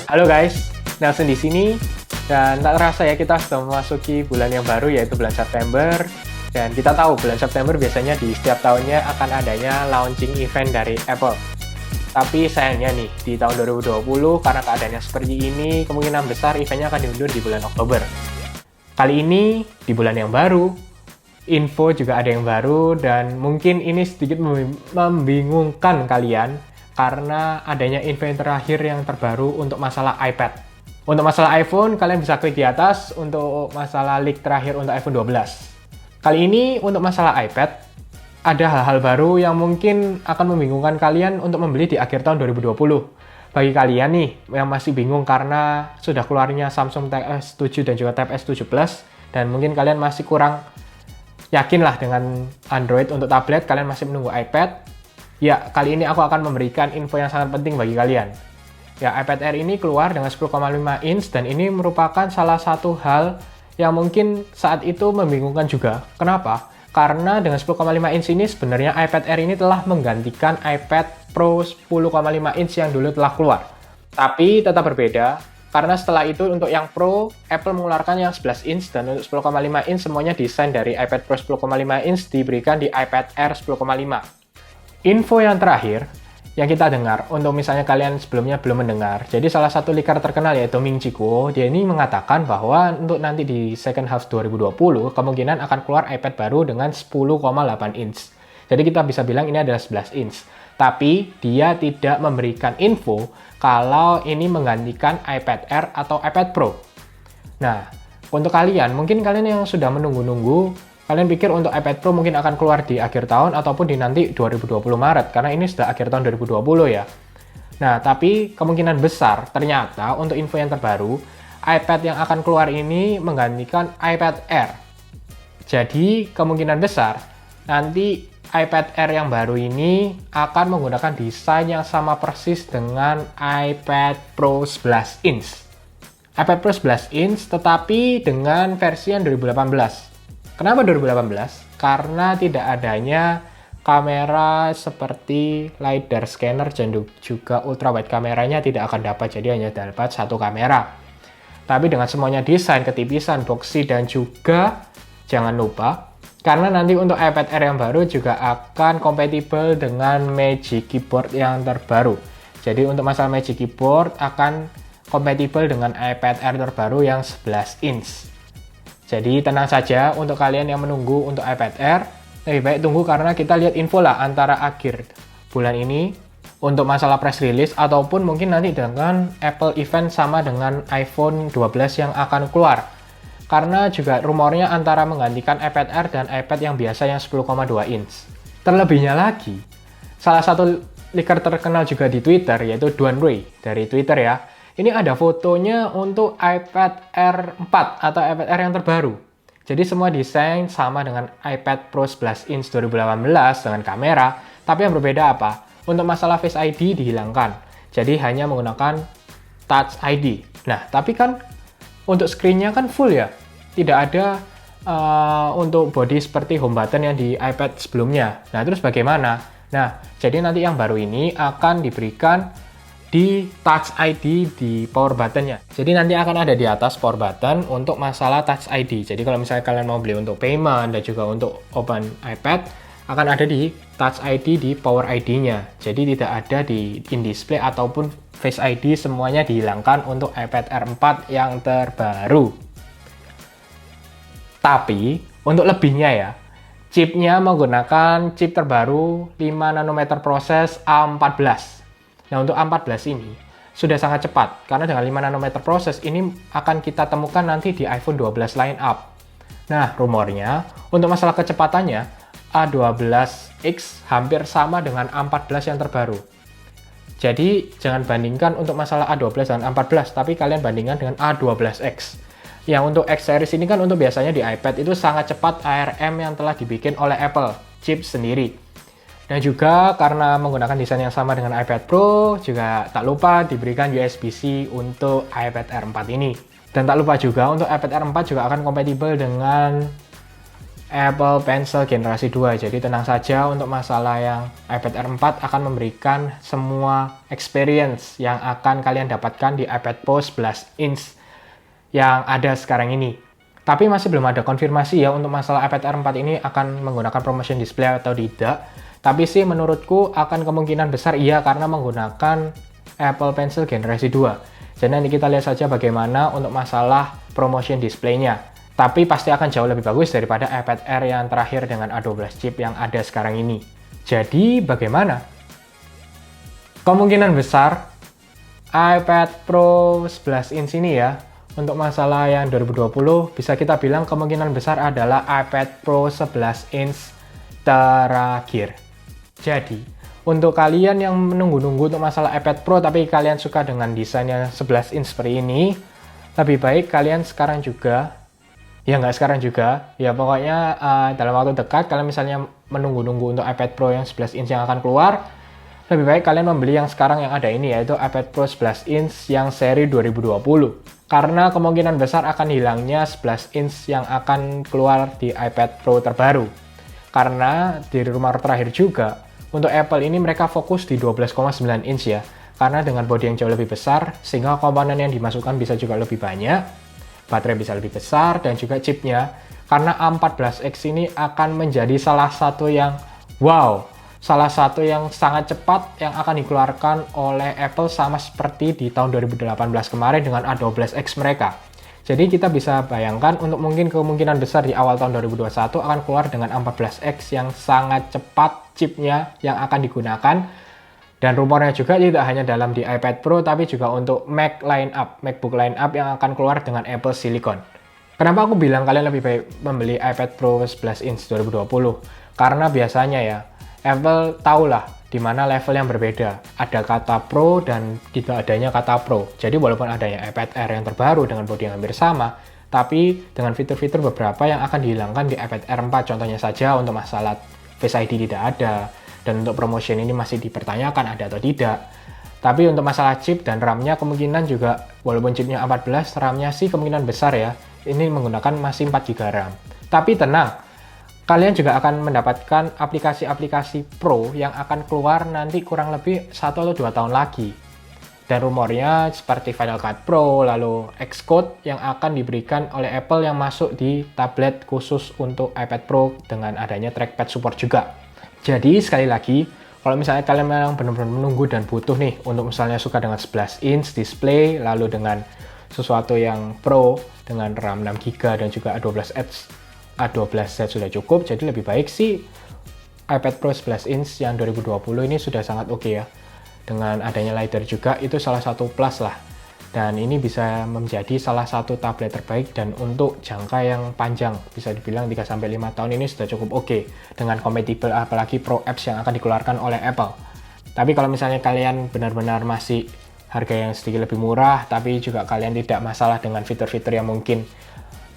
Halo guys, Nelson di sini. Dan tak terasa ya kita sudah memasuki bulan yang baru yaitu bulan September. Dan kita tahu bulan September biasanya di setiap tahunnya akan adanya launching event dari Apple. Tapi sayangnya nih, di tahun 2020 karena keadaannya seperti ini, kemungkinan besar eventnya akan diundur di bulan Oktober. Kali ini, di bulan yang baru, info juga ada yang baru dan mungkin ini sedikit membingungkan kalian karena adanya info yang terakhir yang terbaru untuk masalah iPad. Untuk masalah iPhone, kalian bisa klik di atas untuk masalah leak terakhir untuk iPhone 12. Kali ini untuk masalah iPad, ada hal-hal baru yang mungkin akan membingungkan kalian untuk membeli di akhir tahun 2020. Bagi kalian nih yang masih bingung karena sudah keluarnya Samsung Tab S7 dan juga Tab S7 Plus, dan mungkin kalian masih kurang yakin lah dengan Android untuk tablet, kalian masih menunggu iPad. Ya, kali ini aku akan memberikan info yang sangat penting bagi kalian. Ya, iPad Air ini keluar dengan 10,5 inch dan ini merupakan salah satu hal yang mungkin saat itu membingungkan juga. Kenapa? Karena dengan 10,5 inch ini sebenarnya iPad Air ini telah menggantikan iPad Pro 10,5 inch yang dulu telah keluar. Tapi tetap berbeda, karena setelah itu untuk yang Pro, Apple mengeluarkan yang 11 inch dan untuk 10,5 inch semuanya desain dari iPad Pro 10,5 inch diberikan di iPad Air 10,5. Info yang terakhir yang kita dengar, untuk misalnya kalian sebelumnya belum mendengar, jadi salah satu leaker terkenal yaitu Ming Chi Kuo, dia ini mengatakan bahwa untuk nanti di second half 2020, kemungkinan akan keluar iPad baru dengan 10,8 inch. Jadi kita bisa bilang ini adalah 11 inch. Tapi dia tidak memberikan info kalau ini menggantikan iPad Air atau iPad Pro. Nah, untuk kalian, mungkin kalian yang sudah menunggu-nunggu, kalian pikir untuk iPad Pro mungkin akan keluar di akhir tahun ataupun di nanti 2020 Maret, karena ini sudah akhir tahun 2020 ya. Nah, tapi kemungkinan besar ternyata untuk info yang terbaru, iPad yang akan keluar ini menggantikan iPad Air. Jadi, kemungkinan besar nanti iPad Air yang baru ini akan menggunakan desain yang sama persis dengan iPad Pro 11 inch. iPad Pro 11 inch tetapi dengan versi yang 2018. Kenapa 2018? Karena tidak adanya kamera seperti LiDAR scanner dan juga ultrawide kameranya tidak akan dapat, jadi hanya dapat satu kamera. Tapi dengan semuanya desain, ketipisan, boxy, dan juga jangan lupa, karena nanti untuk iPad Air yang baru juga akan kompatibel dengan Magic Keyboard yang terbaru. Jadi untuk masalah Magic Keyboard akan kompatibel dengan iPad Air terbaru yang 11 inch. Jadi tenang saja untuk kalian yang menunggu untuk iPad Air, lebih baik tunggu karena kita lihat info lah antara akhir bulan ini untuk masalah press release ataupun mungkin nanti dengan Apple event sama dengan iPhone 12 yang akan keluar. Karena juga rumornya antara menggantikan iPad Air dan iPad yang biasa yang 10,2 inch. Terlebihnya lagi, salah satu leaker terkenal juga di Twitter yaitu Duan Rui dari Twitter ya. Ini ada fotonya untuk iPad Air 4 atau iPad Air yang terbaru. Jadi semua desain sama dengan iPad Pro 11 inch 2018 dengan kamera, tapi yang berbeda apa? Untuk masalah Face ID dihilangkan. Jadi hanya menggunakan Touch ID. Nah, tapi kan untuk screen-nya kan full ya. Tidak ada untuk body seperti home button yang di iPad sebelumnya. Nah, terus bagaimana? Nah, jadi nanti yang baru ini akan diberikan di Touch ID di power button-nya. Jadi nanti akan ada di atas power button untuk masalah Touch ID. Jadi kalau misalnya kalian mau beli untuk payment dan juga untuk open iPad, akan ada di Touch ID di power ID-nya. Jadi tidak ada di in-display ataupun Face ID, semuanya dihilangkan untuk iPad Air 4 yang terbaru. Tapi untuk lebihnya ya, chipnya menggunakan chip terbaru 5 nanometer proses A14. Nah, untuk A14 ini sudah sangat cepat, karena dengan 5 nanometer proses ini akan kita temukan nanti di iPhone 12 line up. Nah, rumornya untuk masalah kecepatannya, A12X hampir sama dengan A14 yang terbaru. Jadi, jangan bandingkan untuk masalah A12 dengan A14, tapi kalian bandingkan dengan A12X. Yang untuk X series ini kan untuk biasanya di iPad itu sangat cepat ARM yang telah dibikin oleh Apple, chip sendiri. Dan juga karena menggunakan desain yang sama dengan iPad Pro, juga tak lupa diberikan USB-C untuk iPad Air 4 ini. Dan tak lupa juga untuk iPad Air 4 juga akan kompatibel dengan Apple Pencil generasi 2. Jadi tenang saja untuk masalah yang iPad Air 4 akan memberikan semua experience yang akan kalian dapatkan di iPad Pro 11 inch yang ada sekarang ini. Tapi masih belum ada konfirmasi ya untuk masalah iPad Air 4 ini akan menggunakan promotion display atau tidak. Tapi sih menurutku akan kemungkinan besar iya karena menggunakan Apple Pencil generasi 2. Jadi nanti kita lihat saja bagaimana untuk masalah promotion display-nya. Tapi pasti akan jauh lebih bagus daripada iPad Air yang terakhir dengan A12 chip yang ada sekarang ini. Jadi bagaimana? Kemungkinan besar iPad Pro 11 inch ini ya, untuk masalah yang 2020 bisa kita bilang kemungkinan besar adalah iPad Pro 11 inch terakhir. Jadi, untuk kalian yang menunggu-nunggu untuk masalah iPad Pro tapi kalian suka dengan desainnya 11 inch seperti ini, lebih baik kalian sekarang juga, ya nggak sekarang juga, ya pokoknya dalam waktu dekat kalian misalnya menunggu-nunggu untuk iPad Pro yang 11 inch yang akan keluar, lebih baik kalian membeli yang sekarang yang ada ini, yaitu iPad Pro 11 inch yang seri 2020. Karena kemungkinan besar akan hilangnya 11 inch yang akan keluar di iPad Pro terbaru. Karena di rumor terakhir juga, untuk Apple ini mereka fokus di 12,9 inch ya. Karena dengan bodi yang jauh lebih besar, sehingga komponen yang dimasukkan bisa juga lebih banyak, baterai bisa lebih besar, dan juga chipnya. Karena A14X ini akan menjadi salah satu yang wow, salah satu yang sangat cepat yang akan dikeluarkan oleh Apple sama seperti di tahun 2018 kemarin dengan A12X mereka. Jadi kita bisa bayangkan untuk mungkin kemungkinan besar di awal tahun 2021 akan keluar dengan A14X yang sangat cepat chipnya yang akan digunakan. Dan rumornya juga tidak hanya dalam di iPad Pro tapi juga untuk MacBook lineup yang akan keluar dengan Apple Silicon. Kenapa aku bilang kalian lebih baik membeli iPad Pro 11 inch 2020? Karena biasanya ya, Apple tahulah di mana level yang berbeda. Ada kata Pro dan tidak adanya kata Pro. Jadi walaupun adanya iPad Air yang terbaru dengan bodi yang hampir sama, tapi dengan fitur-fitur beberapa yang akan dihilangkan di iPad Air 4. Contohnya saja untuk masalah Face ID tidak ada, dan untuk promotion ini masih dipertanyakan ada atau tidak. Tapi untuk masalah chip dan RAM-nya kemungkinan juga, walaupun chipnya A14, RAM-nya sih kemungkinan besar ya, ini menggunakan masih 4 GB RAM. Tapi tenang, kalian juga akan mendapatkan aplikasi-aplikasi Pro yang akan keluar nanti kurang lebih 1 atau 2 tahun lagi. Dan rumornya seperti Final Cut Pro, lalu Xcode yang akan diberikan oleh Apple yang masuk di tablet khusus untuk iPad Pro dengan adanya trackpad support juga. Jadi sekali lagi, kalau misalnya kalian memang benar-benar menunggu dan butuh nih untuk misalnya suka dengan 11 inch display, lalu dengan sesuatu yang Pro dengan RAM 6 GB dan juga A12Z sudah cukup, jadi lebih baik sih iPad Pro 11 inch yang 2020 ini sudah sangat oke ya. Dengan adanya LiDAR juga itu salah satu plus lah. Dan ini bisa menjadi salah satu tablet terbaik dan untuk jangka yang panjang, bisa dibilang 3-5 tahun ini sudah cukup oke dengan compatible apalagi Pro apps yang akan dikeluarkan oleh Apple. Tapi kalau misalnya kalian benar-benar masih harga yang sedikit lebih murah, tapi juga kalian tidak masalah dengan fitur-fitur yang mungkin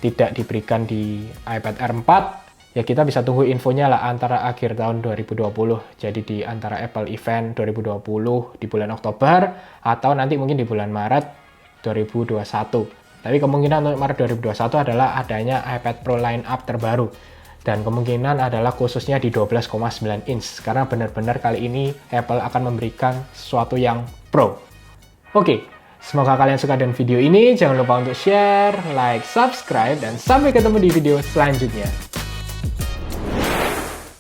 tidak diberikan di iPad Air 4, ya kita bisa tunggu infonya lah antara akhir tahun 2020. Jadi di antara Apple Event 2020 di bulan Oktober atau nanti mungkin di bulan Maret 2021. Tapi kemungkinan untuk Maret 2021 adalah adanya iPad Pro lineup terbaru. Dan kemungkinan adalah khususnya di 12,9 inch. Karena benar-benar kali ini Apple akan memberikan sesuatu yang Pro. Oke, semoga kalian suka dengan video ini. Jangan lupa untuk share, like, subscribe, dan sampai ketemu di video selanjutnya.